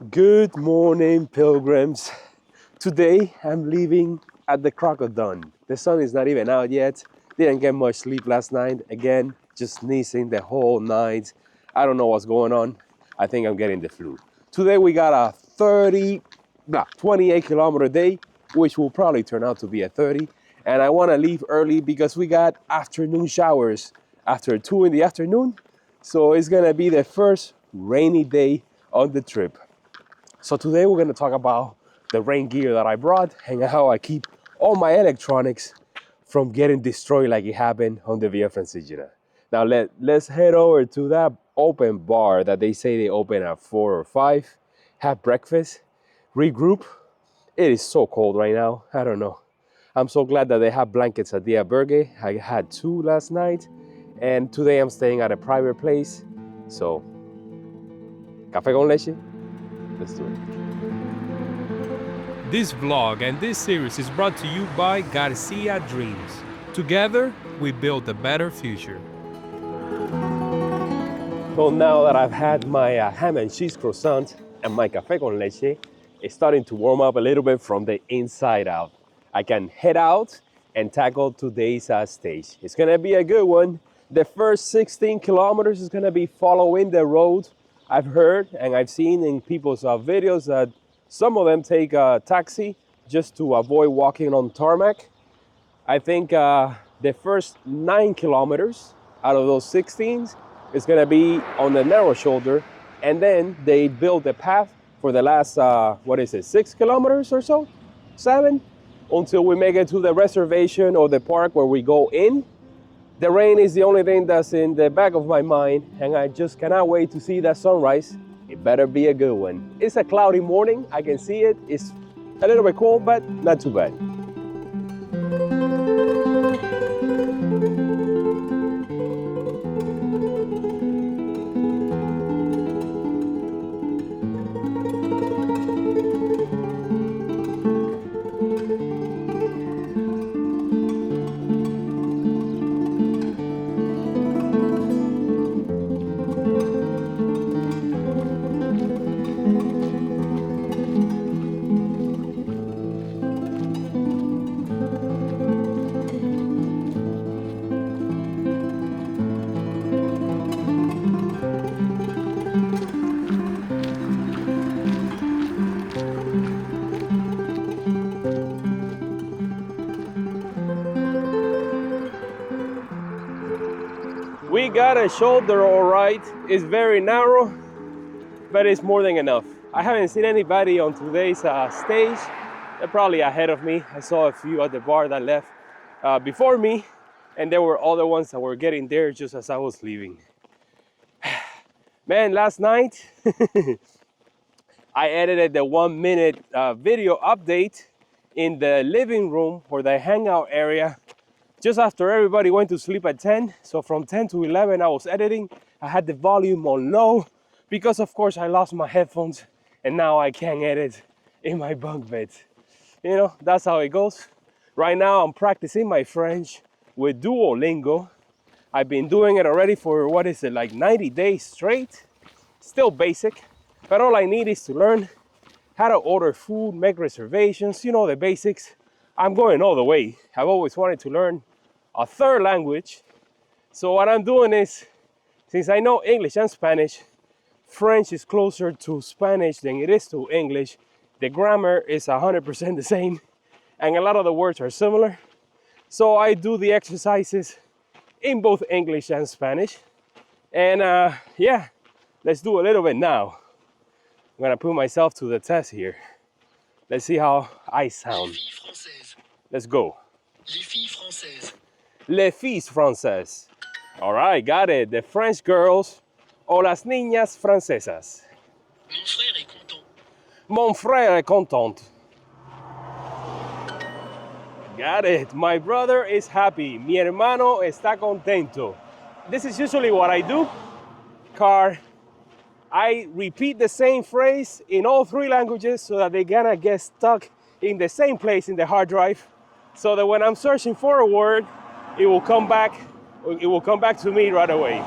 Good morning, pilgrims. Today I'm leaving at the crack of dawn. The sun is not even out yet. Didn't get much sleep last night. Again, just sneezing the whole night. I don't know what's going on. I think I'm getting the flu. Today we got a 28 kilometer day, which will probably turn out to be a 30. And I want to leave early because we got afternoon showers after 2 in the afternoon. So it's gonna be the first rainy day on the trip. So today we're gonna talk about the rain gear that I brought and how I keep all my electronics from getting destroyed like it happened on the Via Francigena. Now let's head over to that open bar that they say they open at 4 or 5, have breakfast, regroup. It is so cold right now, I don't know. I'm so glad that they have blankets at the albergue. I had 2 last night, and today I'm staying at a private place. So, café con leche? Let's do it. This vlog and this series is brought to you by Garcia Dreams. Together, we build a better future. So now that I've had my ham and cheese croissant and my café con leche, it's starting to warm up a little bit from the inside out. I can head out and tackle today's stage. It's gonna be a good one. The first 16 kilometers is gonna be following the road. I've heard and I've seen in people's videos that some of them take a taxi just to avoid walking on tarmac. I think the first 9 kilometers out of those 16 is gonna be on the narrow shoulder, and then they build a path for the last, 6 kilometers or so? 7? Until we make it to the reservation or the park where we go in. The rain is the only thing that's in the back of my mind, and I just cannot wait to see that sunrise. It better be a good one. It's a cloudy morning, I can see it. It's a little bit cold, but not too bad. We got a shoulder all right. It's very narrow, but it's more than enough. I haven't seen anybody on today's stage. They're probably ahead of me. I saw a few at the bar that left before me, and there were other ones that were getting there just as I was leaving. Man, last night, I edited the 1-minute video update in the living room or the hangout area just after everybody went to sleep at 10. So from 10 to 11, I was editing. I had the volume on low because of course I lost my headphones and now I can't edit in my bunk bed. You know, that's how it goes. Right now I'm practicing my French with Duolingo. I've been doing it already for, like 90 days straight. Still basic, but all I need is to learn how to order food, make reservations, you know, the basics. I'm going all the way. I've always wanted to learn a third language. So what I'm doing is, since I know English and Spanish, French is closer to Spanish than it is to English. The grammar is 100% the same, and a lot of the words are similar. So I do the exercises in both English and Spanish. And yeah, let's do a little bit now. I'm gonna put myself to the test here. Let's see how I sound. Let's go. Les filles françaises. Les filles françaises. All right, got it. The French girls o las niñas francesas. Mon frère est content. Mon frère est content. Got it. My brother is happy. Mi hermano está contento. This is usually what I do. Car. I repeat the same phrase in all 3 languages so that they gonna get stuck in the same place in the hard drive, so that when I'm searching for a word, it will come back to me right away.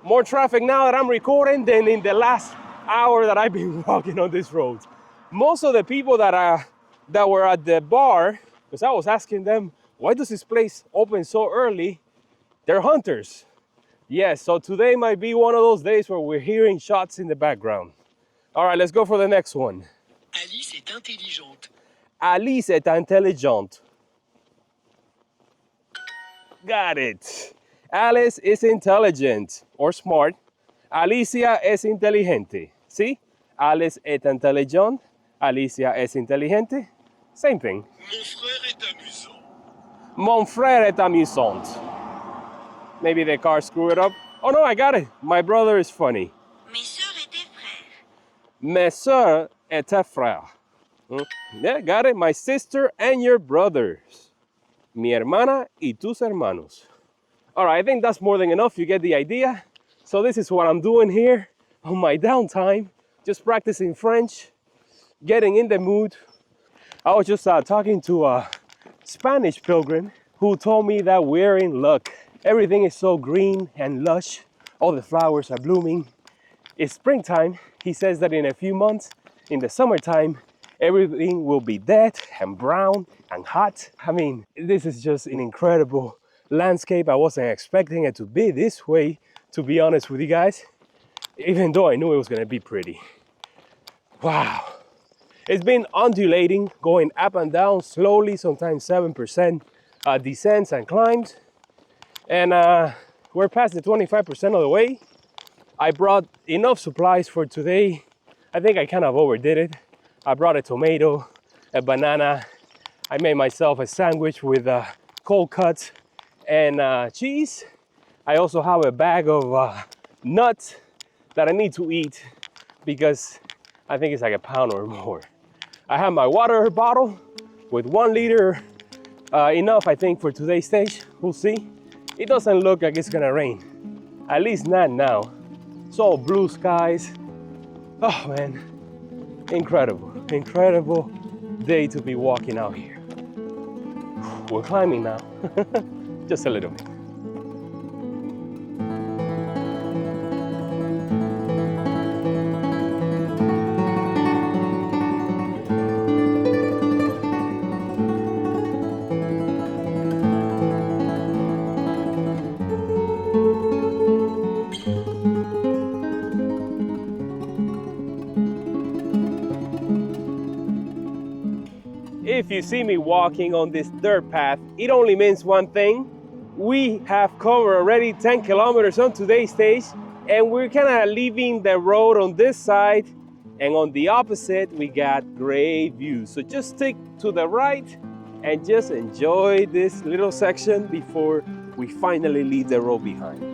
More traffic now that I'm recording than in the last hour that I've been walking on this road. Most of the people that were at the bar, because I was asking them, why does this place open so early? They're hunters. Yes, so today might be one of those days where we're hearing shots in the background. All right, let's go for the next one. Alice est intelligente. Alice est intelligente. Got it. Alice is intelligent or smart. Alicia es inteligente. See? Alice est intelligente. Alicia es inteligente. Same thing. Mon frère est amusant. Mon frère est amusant. Maybe the car screwed it up. Oh no, I got it. My brother is funny. Mes sœurs étaient frères. Mes sœurs étaient frères. Yeah, got it. My sister and your brothers. Mi hermana y tus hermanos. All right, I think that's more than enough. You get the idea. So this is what I'm doing here on my downtime. Just practicing French, getting in the mood. I was just talking to a Spanish pilgrim who told me that we're in luck. Everything is so green and lush. All the flowers are blooming. It's springtime. He says that in a few months, in the summertime, everything will be dead and brown and hot. I mean, this is just an incredible landscape. I wasn't expecting it to be this way, to be honest with you guys, even though I knew it was gonna be pretty. Wow. It's been undulating, going up and down slowly, sometimes 7% descents and climbs. And we're past the 25% of the way. I brought enough supplies for today. I think I kind of overdid it. I brought a tomato, a banana. I made myself a sandwich with cold cuts and cheese. I also have a bag of nuts that I need to eat because I think it's like a pound or more. I have my water bottle with 1 liter, enough I think for today's stage. We'll see. It doesn't look like it's gonna rain, at least not now. It's all blue skies. Oh man, incredible, incredible day to be walking out here. We're climbing now, just a little bit. If you see me walking on this dirt path, it only means one thing. We have covered already 10 kilometers on today's stage, and we're kind of leaving the road on this side, and on the opposite, we got great views. So just stick to the right and just enjoy this little section before we finally leave the road behind.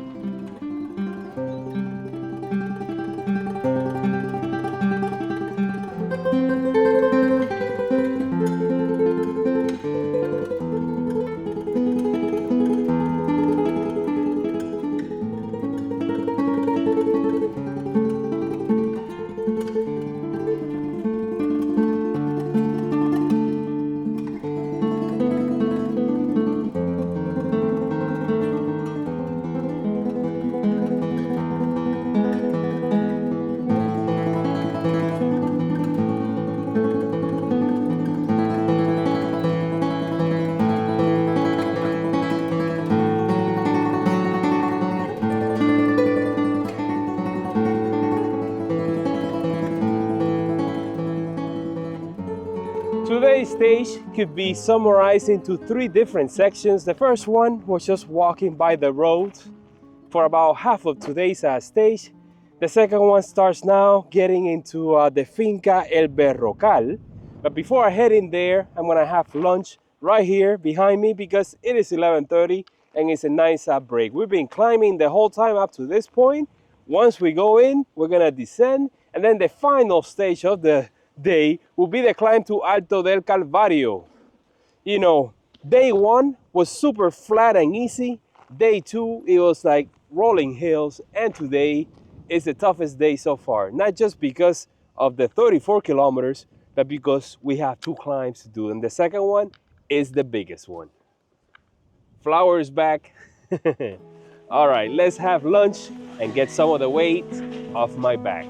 Today's stage could be summarized into 3 different sections. The first one was just walking by the road for about half of today's stage. The second one starts now getting into the Finca El Berrocal. But before I head in there, I'm gonna have lunch right here behind me because it is 11:30 and it's a nice break. We've been climbing the whole time up to this point. Once we go in, we're gonna descend, and then the final stage of the day will be the climb to Alto del Calvario. You know, day 1 was super flat and easy. Day 2, it was like rolling hills, and today is the toughest day so far. Not just because of the 34 kilometers, but because we have 2 climbs to do, and the second one is the biggest one. Flower is back. All right, let's have lunch and get some of the weight off my back.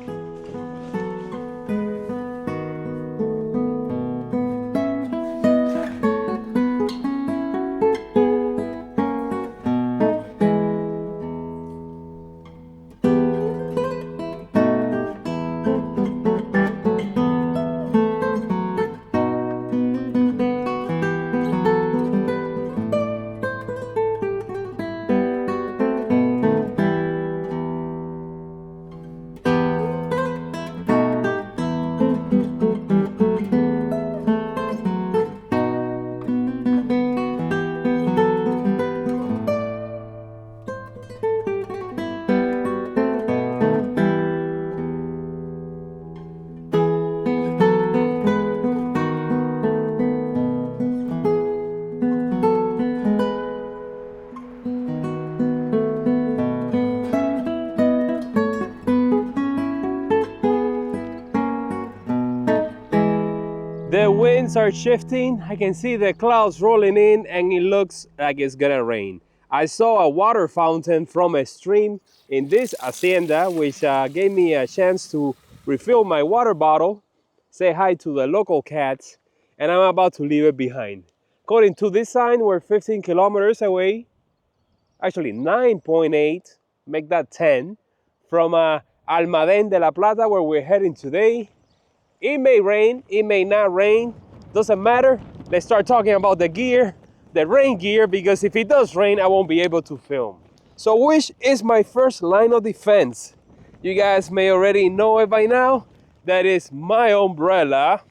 The winds are shifting. I can see the clouds rolling in and it looks like it's gonna rain. I saw a water fountain from a stream in this hacienda, which gave me a chance to refill my water bottle, say hi to the local cats, and I'm about to leave it behind. According to this sign, we're 15 kilometers away, actually 9.8, make that 10, from Almadén de la Plata, where we're heading today. It may rain, it may not rain, doesn't matter. Let's start talking about the gear, the rain gear, because if it does rain, I won't be able to film. So which is my first line of defense? You guys may already know it by now. That is my umbrella.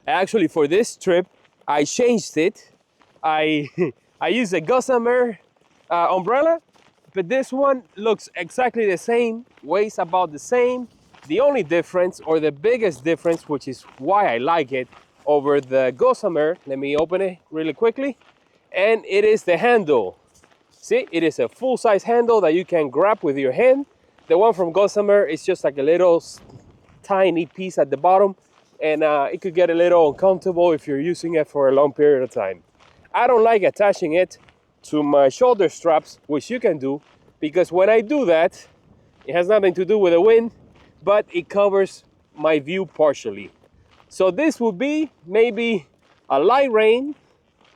Actually, for this trip, I changed it. I I used a Gossamer umbrella, but this one looks exactly the same, weighs about the same. The only difference, or the biggest difference, which is why I like it over the Gossamer, let me open it really quickly, and it is the handle. See, it is a full-size handle that you can grab with your hand. The one from Gossamer is just like a little tiny piece at the bottom, and it could get a little uncomfortable if you're using it for a long period of time. I don't like attaching it to my shoulder straps, which you can do, because when I do that, it has nothing to do with the wind, but it covers my view partially. So this would be maybe a light rain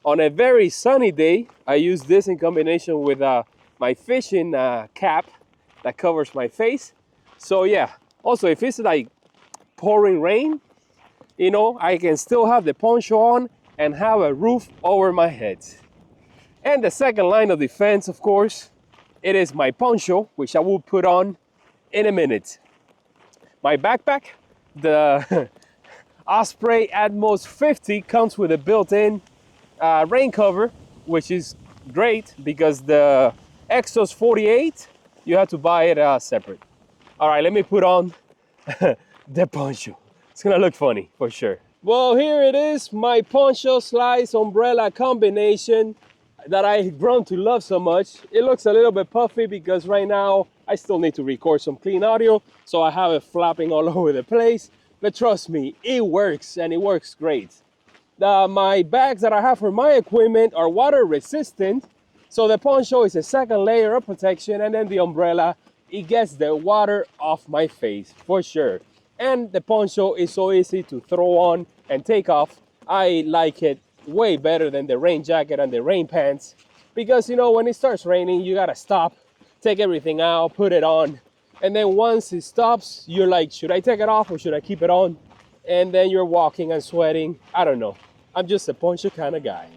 on a very sunny day. I use this in combination with my fishing cap that covers my face. So yeah, also if it's like pouring rain, you know, I can still have the poncho on and have a roof over my head. And the second line of defense, of course, it is my poncho, which I will put on in a minute. My backpack, the Osprey Atmos 50, comes with a built-in rain cover, which is great because the Exos 48, you have to buy it separate. All right, let me put on the poncho. It's gonna look funny for sure. Well, here it is, my poncho slice umbrella combination that I've grown to love so much. It looks a little bit puffy because right now I still need to record some clean audio, so I have it flapping all over the place. But trust me, it works, and it works great. My bags that I have for my equipment are water resistant, so the poncho is a second layer of protection, and then the umbrella, it gets the water off my face for sure. And the poncho is so easy to throw on and take off. I like it way better than the rain jacket and the rain pants, because you know, when it starts raining, you gotta stop, take everything out, put it on, and then once it stops, you're like, should I take it off or should I keep it on? And then you're walking and sweating. I don't know, I'm just a poncho kind of guy.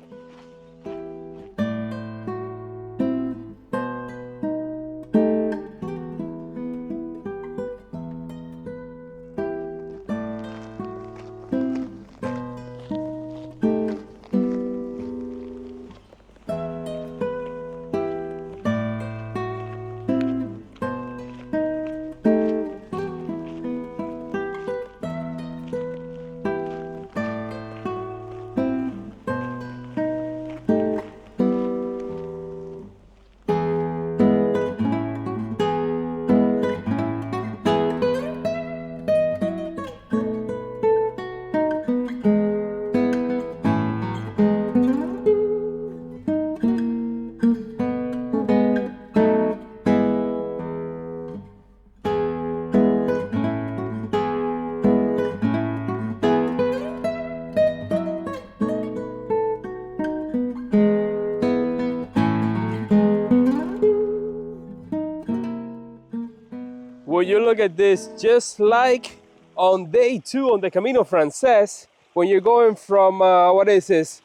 Well, you look at this, just like on day 2 on the Camino Frances, when you're going from, what is this?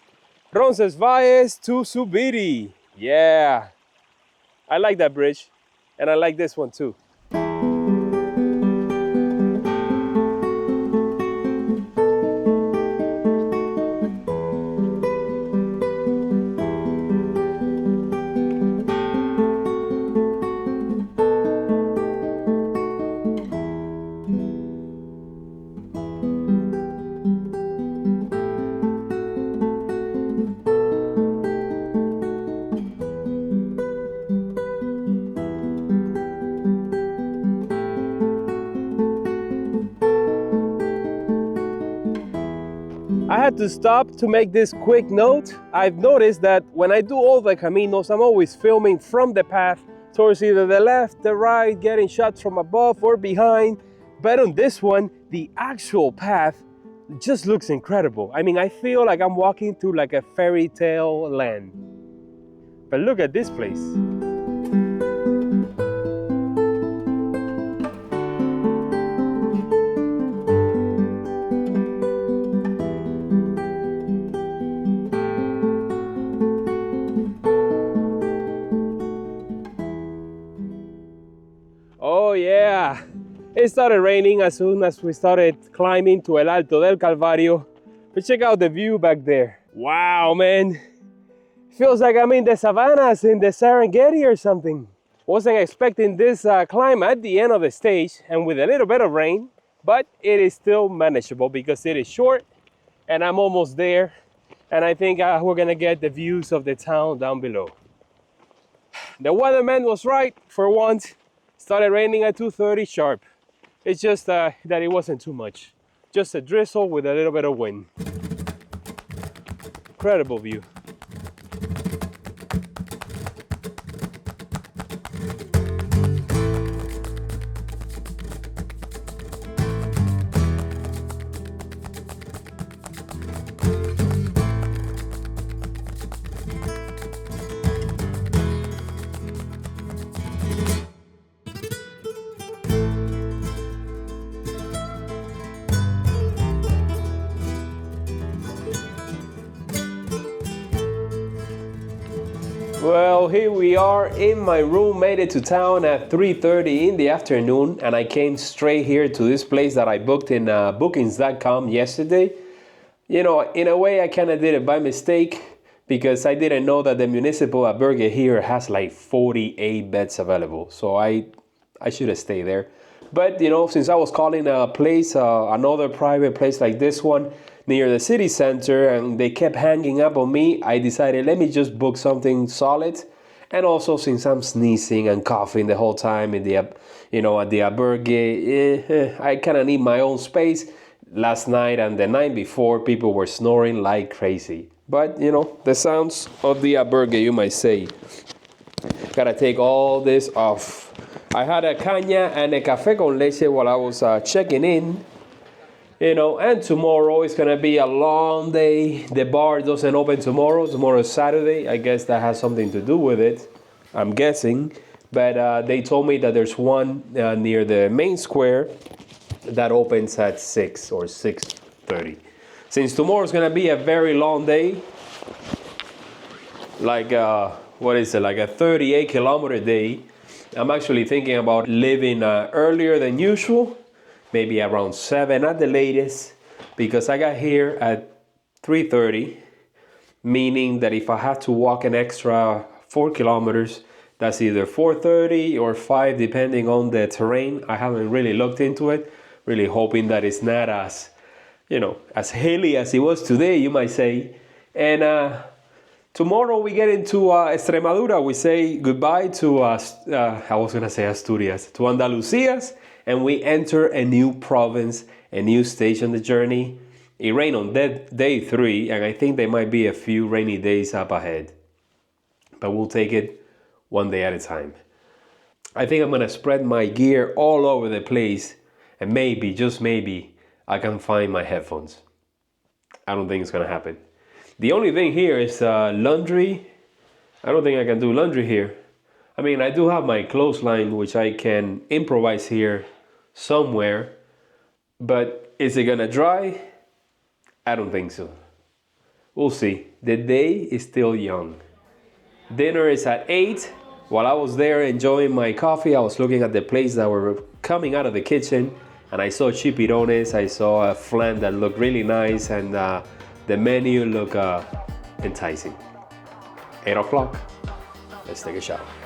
Roncesvalles to Subiri. Yeah, I like that bridge, and I like this one too. I had to stop to make this quick note. I've noticed that when I do all the Caminos, I'm always filming from the path towards either the left, the right, getting shots from above or behind. But on this one, the actual path just looks incredible. I mean, I feel like I'm walking through like a fairy tale land. But look at this place. Oh yeah, it started raining as soon as we started climbing to El Alto del Calvario. But check out the view back there. Wow, man. Feels like I'm in the savannas in the Serengeti or something. Wasn't expecting this climb at the end of the stage and with a little bit of rain, but it is still manageable because it is short and I'm almost there. And I think we're gonna get the views of the town down below. The weatherman was right for once. Started raining at 2:30 sharp. It's just that it wasn't too much. Just a drizzle with a little bit of wind. Incredible view. Well, here we are in my room. Made it to town at 3:30 in the afternoon, and I came straight here to this place that I booked in bookings.com yesterday. You know, in a way, I kind of did it by mistake because I didn't know that the municipal albergue here has like 48 beds available. So I should have stayed there. But, you know, since I was calling a place, another private place like this one, near the city center, and they kept hanging up on me, I decided let me just book something solid. And also since I'm sneezing and coughing the whole time in the, you know, at the albergue, I kind of need my own space. Last night and the night before, people were snoring like crazy. But, you know, the sounds of the albergue, you might say. Gotta take all this off. I had a caña and a café con leche while I was checking in. You know, and tomorrow is gonna be a long day. The bar doesn't open tomorrow. Tomorrow is Saturday. I guess that has something to do with it. I'm guessing. But they told me that there's one near the main square that opens at 6 or 6:30. Since tomorrow is gonna be a very long day, like what is it, like a 38-kilometer day, I'm actually thinking about leaving earlier than usual. Maybe around 7 at the latest, because I got here at 3:30, meaning that if I had to walk an extra 4 kilometers, that's either 4:30 or 5, depending on the terrain. I haven't really looked into it, really hoping that it's not as, you know, as hilly as it was today, you might say. And tomorrow we get into Extremadura. We say goodbye to, I was going to say Asturias, to Andalucias. And we enter a new province, a new stage on the journey. It rained on day 3, and I think there might be a few rainy days up ahead. But we'll take it one day at a time. I think I'm gonna spread my gear all over the place, and maybe, just maybe, I can find my headphones. I don't think it's gonna happen. The only thing here is laundry. I don't think I can do laundry here. I mean, I do have my clothesline, which I can improvise here somewhere, but is it gonna dry? I don't think so. We'll see. The day is still young. Dinner is at 8. While I was there enjoying my coffee, I was looking at the plates that were coming out of the kitchen, and I saw chipirrones, I saw a flan that looked really nice, and the menu looked enticing. 8 o'clock. Let's take a shower.